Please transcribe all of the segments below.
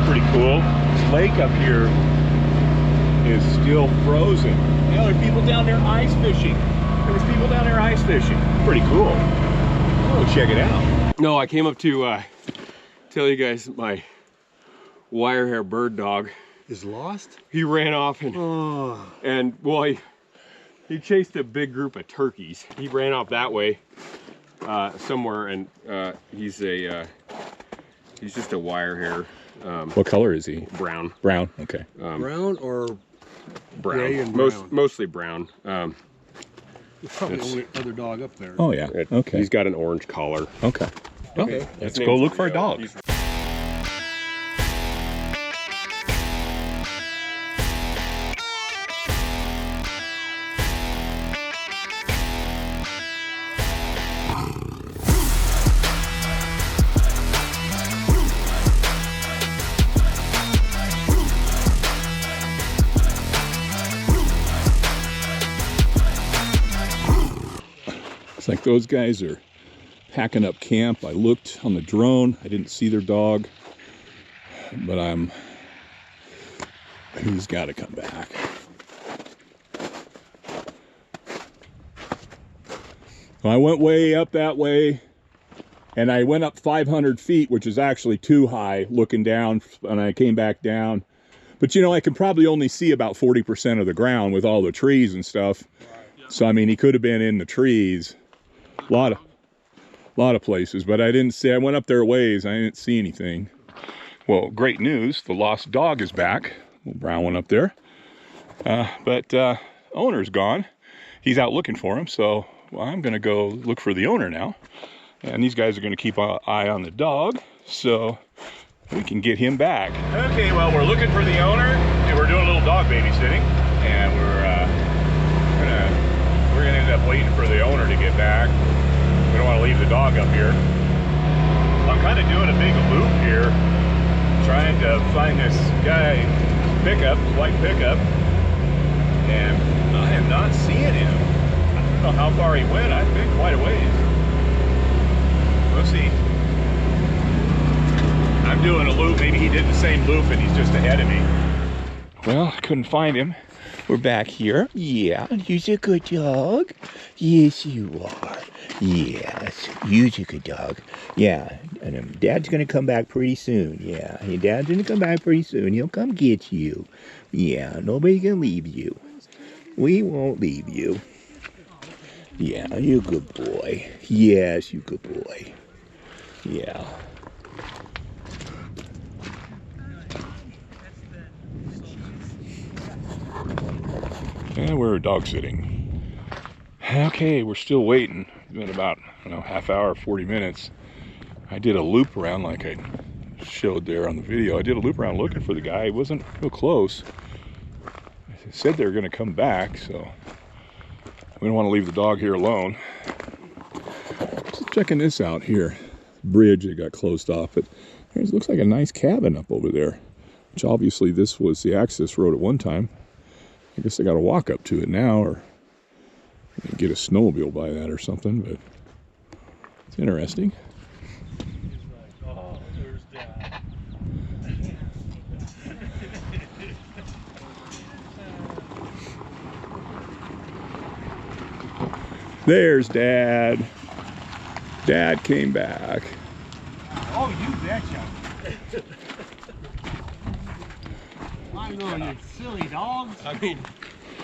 pretty cool. This lake up here is still frozen. You know, there's people down there ice fishing. There's people down there ice fishing. Pretty cool. Oh, check it out. No, I came up to tell you guys my wire hair bird dog is lost. He ran off and well, he chased a big group of turkeys. He ran off that way somewhere, and he's just a wire hair. What color is he? Brown. Brown. Okay. Brown or brown? Gray and brown. Mostly brown. There's probably the only other dog up there. Oh yeah. Okay. He's got an orange collar. Okay. Okay. Let's go look for a dog. Like those guys are packing up camp. I looked on the drone. I didn't see their dog, but he's got to come back. I went way up that way, and I went up 500 feet, which is actually too high looking down, and I came back down. But you know, I can probably only see about 40% of the ground with all the trees and stuff. So I mean, he could have been in the trees. A lot of places, but I didn't see. I went up there a ways. I didn't see anything. Well, great news. The lost dog is back. Little brown one up there. But owner's gone. He's out looking for him. So well, I'm going to go look for the owner now. And these guys are going to keep an eye on the dog so we can get him back. Okay, well, we're looking for the owner, and we're doing a little dog babysitting, and we're gonna end up waiting for the owner to get back. We don't want to leave the dog up here. I'm kind of doing a big loop here, trying to find this guy's pickup, white pickup, and I am not seeing him. I don't know how far he went. I've been quite a ways. We'll see. I'm doing a loop. Maybe he did the same loop and he's just ahead of me. Well, I couldn't find him. We're back here. Yeah, you're a good dog. Yes, you are. Yes, you're a good dog. Yeah, and Dad's gonna come back pretty soon. Yeah, your Dad's gonna come back pretty soon. He'll come get you. Yeah, nobody can leave you. We won't leave you. Yeah, you're a good boy. Yes, you're a good boy. Yeah. And we're dog sitting. Okay, we're still waiting. It's been about, I don't know, half hour, 40 minutes. I did a loop around like I showed there on the video. I did a loop around looking for the guy. He wasn't real close. They said they were going to come back, so we don't want to leave the dog here alone. Just checking this out here. Bridge that got closed off. But it looks like a nice cabin up over there, which obviously this was the access road at one time. I guess I got to walk up to it now, or get a snowmobile by that or something, but it's interesting. There's Dad. Dad came back. Oh, you betcha. I know, you silly dogs. I mean,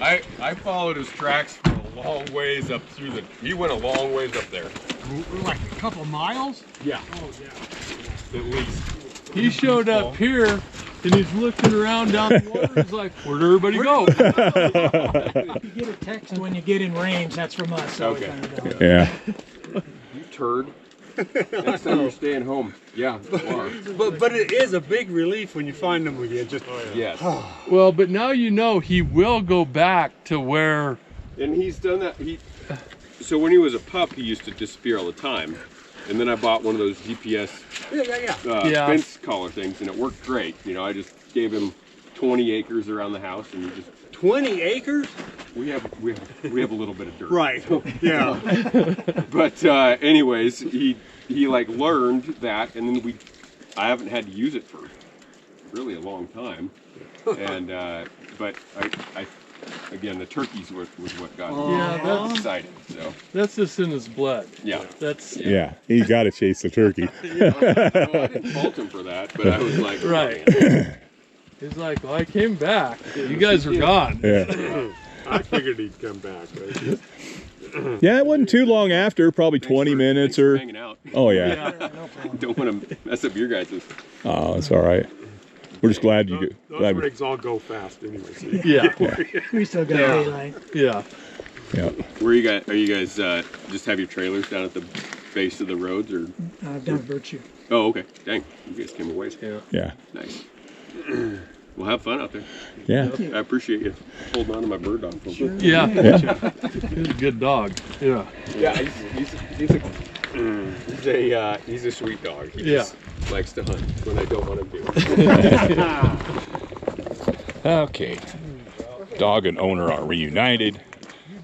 I followed his tracks for a long ways up through the, he went a long ways up there. Like a couple miles? Yeah. Oh, yeah. At least. He showed up here and he's looking around down the water. He's like, where'd everybody go? If you get a text when you get in range, that's from us. So Okay. Yeah. You turd. Next time you're staying home. Yeah. But it is a big relief when you find them again. Just Yes. Well, but now you know he will go back to where. And he's done that. So when he was a pup, he used to disappear all the time. And then I bought one of those GPS Yeah. fence collar things, and it worked great. You know, I just gave him 20 acres around the house, and he just 20 acres? we have a little bit of dirt. Right. Yeah. But anyways, he like learned that, and then I haven't had to use it for really a long time. And but I again, the turkeys was what got me excited. So That's just in his blood. yeah. That's Yeah, he's got to chase the turkey. Well, I didn't fault him for that, but I was like, right. oh, man. He's like, well, I came back. You guys were gone. Yeah. I figured he'd come back. Right? Yeah, it wasn't too long after, probably 20 minutes Thanks for or. hanging out. Oh, yeah. No problem. Don't want to mess up your guys'. Oh, it's all right. We're just glad you Those, glad those we- rigs all go fast anyway. So Yeah. We still got Yeah. daylight. Yeah. Yeah. Where you guys? Are you guys just have your trailers down at the base of the roads, or? Down at Virtue. Oh, okay. Dang, you guys came away. Yeah. Yeah. Nice. Well, have fun out there. Yeah. I appreciate you holding on to my bird dog for a bit. Yeah. Yeah. He's a good dog. Yeah. Yeah, he's a sweet dog. He just likes to hunt when I don't want him to. Okay. Dog and owner are reunited,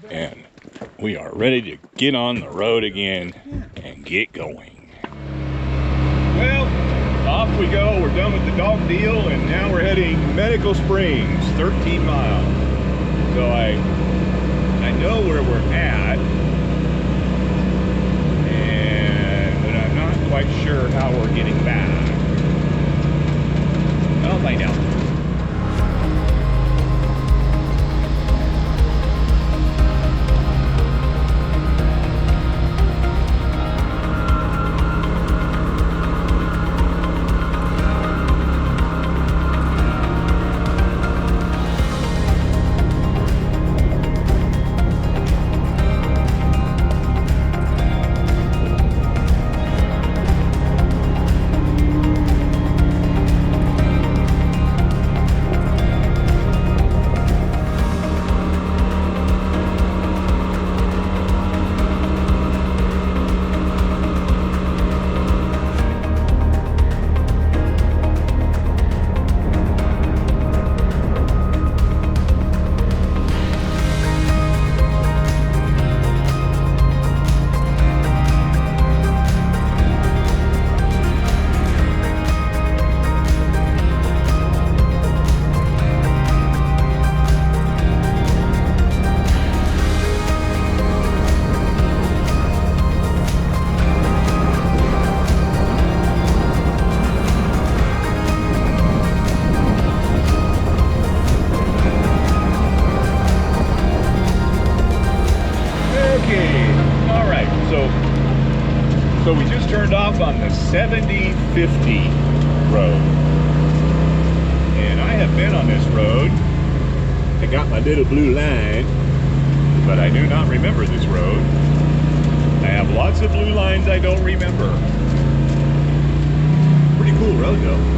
and we are ready to get on the road again and get going. Well, off we go. We're done with the dog deal, and now we're heading Medical Springs, 13 miles. So I know where we're at, but I'm not quite sure how we're getting back. I'll find out. So we just turned off on the 7050 road. And I have been on this road. I got my little blue line, but I do not remember this road. I have lots of blue lines I don't remember. Pretty cool road though.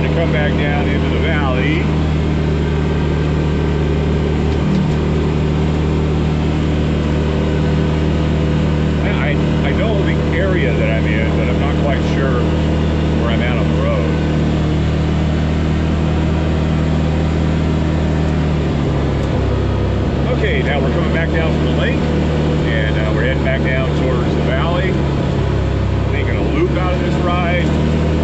to come back down into the valley. I know the area that I'm in, but I'm not quite sure where I'm at on the road. Okay, now we're coming back down from the lake, and we're heading back down towards the valley. Making a loop out of this ride.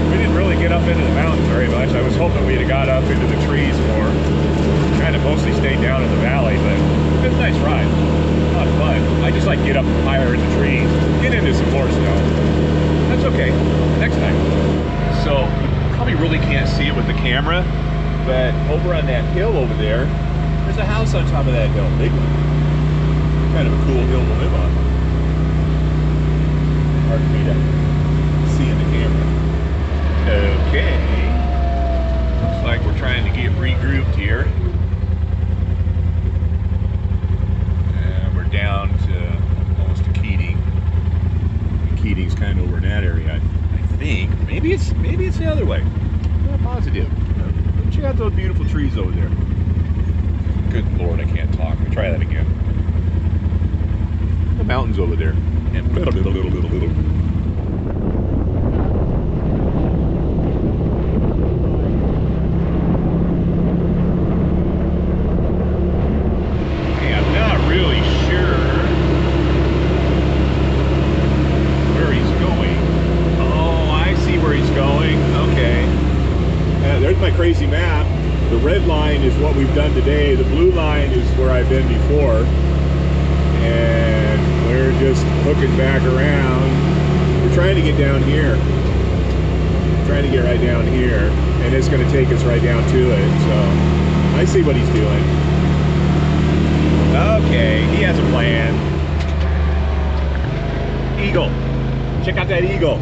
We didn't really get up into the mountains very much. I was hoping we'd have got up into the trees more. Kind of mostly stayed down in the valley, but it was a nice ride. A lot of fun. I just like get up higher in the trees, get into some more snow. That's okay, next time. So, you probably really can't see it with the camera, but over on that hill over there, there's a house on top of that hill, big one. Kind of a cool hill to live on. Hard for me to see in the camera. Okay. Looks like we're trying to get regrouped here. And we're down to almost to Keating. Keating's kind of over in that area, I think. Maybe it's the other way. I'm not positive. Check out those beautiful trees over there. Good Lord, I can't talk. Let me try that again. The mountains over there. And little. Hey, I'm not really sure where he's going. Oh, I see where he's going. Okay. There's my crazy map. The red line is what we've done today. The blue line is where I've been before. And we're just hooking back around. We're trying to get down here. Trying to get right down here. And it's going to take us right down to it. So I see what he's doing. Okay, he has a plan. Eagle. Check out that eagle.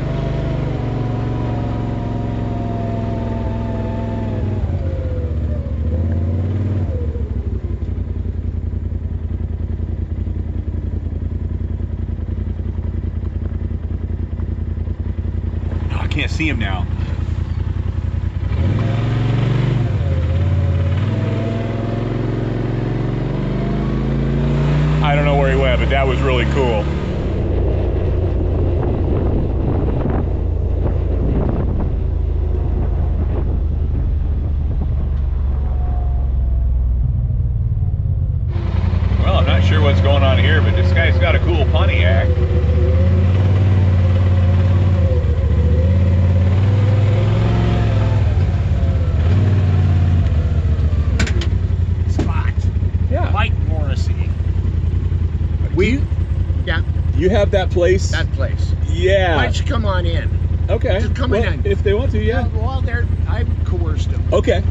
Can't see him now. I don't know where he went, but that was really cool. Well, I'm not sure what's going on here, but this guy's got a cool Pontiac. You have that place? That place. Yeah. Why don't you come on in? Okay. Just come in. If they want to, yeah. Well, I coerced them. Okay.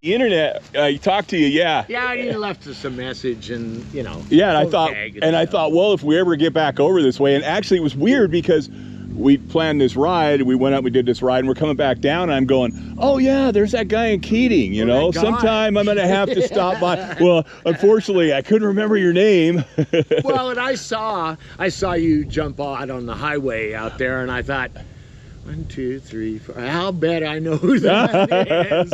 The internet, he talked to you, yeah. Yeah, he left us a message, and you know. Yeah, and I thought, well, if we ever get back over this way, and actually it was weird because we planned this ride, we went up, we did this ride, and we're coming back down, and I'm going, oh yeah, there's that guy in Keating, you know. Sometime I'm gonna have to stop by. Well, unfortunately, I couldn't remember your name. Well, and I saw you jump out on the highway out there, and I thought, 1, 2, 3, 4. I'll bet I know who that is.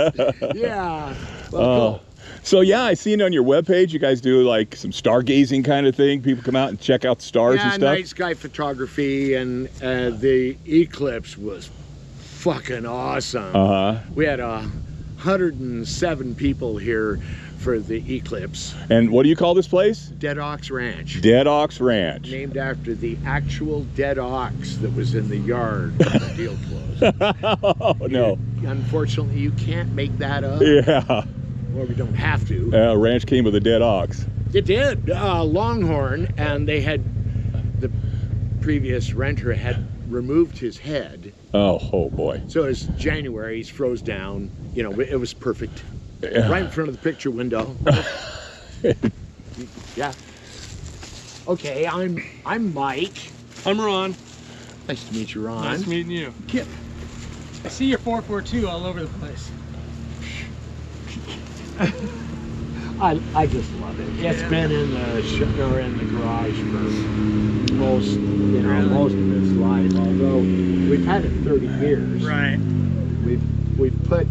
Yeah. Well, cool. So yeah, I seen on your webpage you guys do like some stargazing kind of thing. People come out and check out the stars and stuff. Yeah, night sky photography, and the eclipse was fucking awesome. We had 107 people here for the eclipse. And what do you call this place? Dead Ox Ranch. Dead Ox Ranch. Named after the actual dead ox that was in the yard when the deal closed. Oh, no. Unfortunately, you can't make that up. Yeah. Well, we don't have to. Ranch came with a dead ox. It did. Longhorn, and the previous renter had removed his head. Oh boy. So it's January, he's froze down. You know, it was perfect. Yeah. Right in front of the picture window. Yeah. Okay, I'm Mike. I'm Ron. Nice to meet you, Ron. Nice meeting you. Kip, I see your 442 all over the place. I just love it. It's been in the garage for most of its life. Although we've had it 30 years. Right. We've put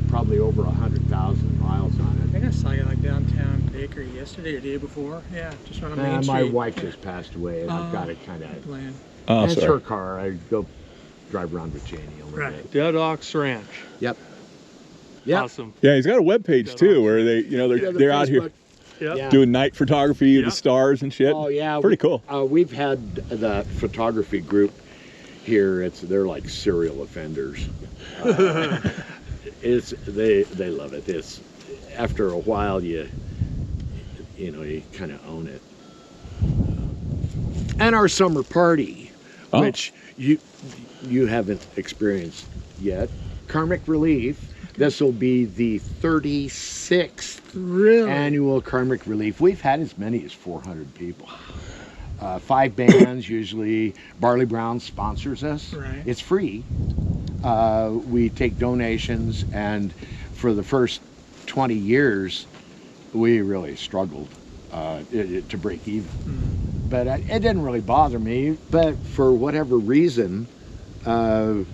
probably over 100,000 miles on I it. think I saw you like downtown Bakery yesterday or the day before. Yeah, just on a main street. My wife just passed away, and I've got it kind of. Land. Oh, It's sorry. her car. I go drive around with Janie a little bit. Dead Ox Ranch. Yep. Yep. Awesome. Yeah, he's got a webpage too, where they, Yeah, they're out here Facebook. Yep. Yeah. doing night photography of Yep. the stars and shit. Oh yeah, Pretty cool. We've had the photography group here. They're like serial offenders. They love it. It's after a while you kind of own it. And our summer party, Oh. which you haven't experienced yet, Karmic Relief. This will be the 36th annual Karmic Relief. We've had as many as 400 people. 5 bands usually. Barley Brown sponsors us. Right. It's free. We take donations, and for the first 20 years, we really struggled to break even. But it didn't really bother me. But for whatever reason, the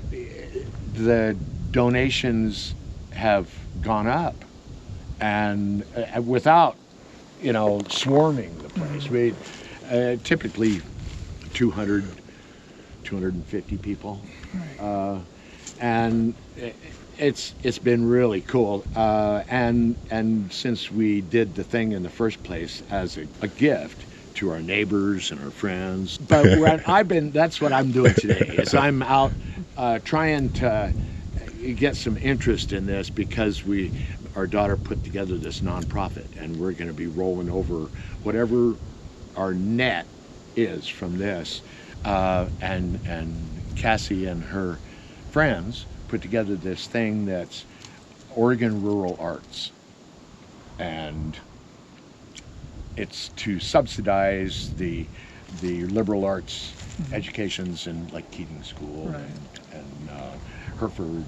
donations have gone up, and without swarming the place. We typically 200 250 people, and it's been really cool, and since we did the thing in the first place as a gift to our neighbors and our friends, but that's what I'm doing today, is I'm out trying to get some interest in this, because our daughter put together this nonprofit, and we're going to be rolling over whatever our net is from this, and Cassie and her friends put together this thing that's Oregon Rural Arts, and it's to subsidize the liberal arts educations in like Keating School, Right. and Hereford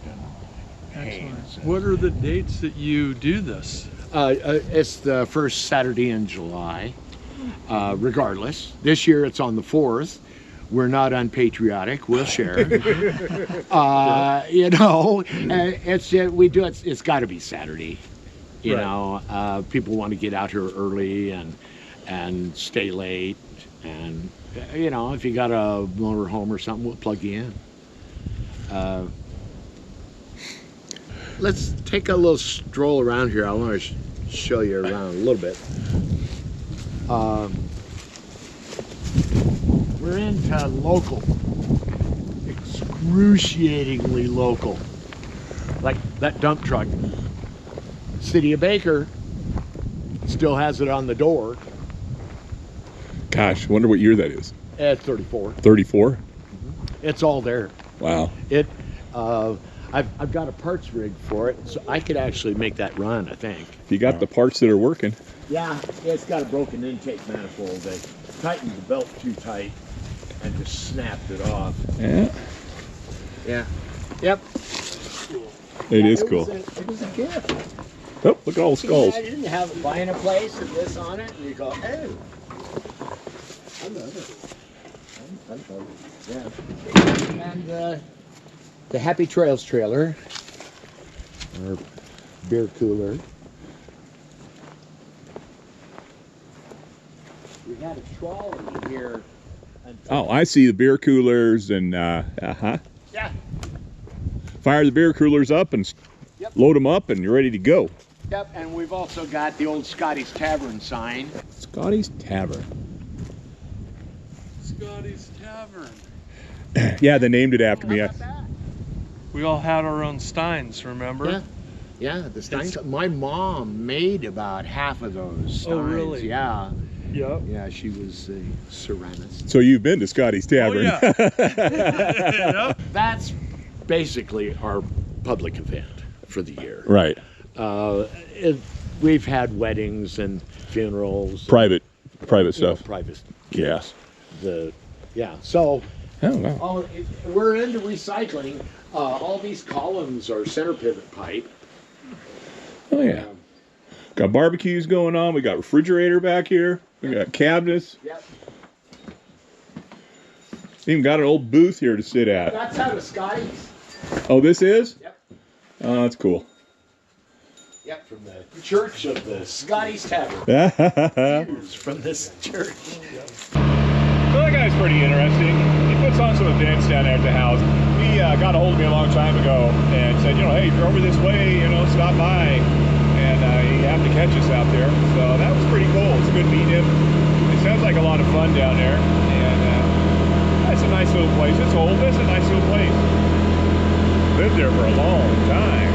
and Haynes. What are the dates that you do this? It's the first Saturday in July, regardless. This year it's on the 4th. We're not unpatriotic. We'll share. It's got to be Saturday. You Right. know, people want to get out here early and stay late, and if you got a motor home or something, we'll plug you in. Let's take a little stroll around here. I want to show you around a little bit. We're into local, excruciatingly local. Like that dump truck. City of Baker still has it on the door Gosh, wonder what year that is. at 34. 34? It's all there. Wow. I've got a parts rig for it, so I could actually make that run, I think. If you got the parts that are working. Yeah, it's got a broken intake manifold. They tightened the belt too tight and just snapped it off. Yeah. Yeah. Yep. It is cool. It was a gift. Oh, look at all the skulls. I didn't have buying a place with this on it, and you go, oh. I love it. Yeah. And the Happy Trails trailer, or beer cooler. We had a trolley here. Oh, I see the beer coolers and Yeah. fire the beer coolers up and Yep. load them up and you're ready to go. Yep, and we've also got the old Scotty's Tavern sign. Scotty's Tavern. Scotty's Tavern. Yeah, they named it after me. We all had our own steins, remember? Yeah. Yeah, the steins. My mom made about half of those steins. Oh, really? Yeah. Yep. Yeah, she was a ceramist. So you've been to Scotty's Tavern. Oh, yeah. That's basically our public event for the year. Right. We've had weddings and funerals. Private stuff. Private. Yes. So Oh, wow. we're into recycling. All these columns are center pivot pipe. Oh, yeah. Got barbecues going on. We got refrigerator back here. We got cabinets. Yep. Even got an old booth here to sit at. That's out of Scotty's. Oh, this is? Yep. Oh, that's cool. Yep, from the Church of the Scotty's Tavern. From this church. Well, that guy's pretty interesting. He puts on some events down there at the house. He got a hold of me a long time ago and said, hey, if you're over this way, stop by. And he happened to catch us out there. So that was pretty cool. It's good meeting him. It sounds like a lot of fun down there. And it's a nice little place. It's old, but it's a nice little place. Lived there for a long time.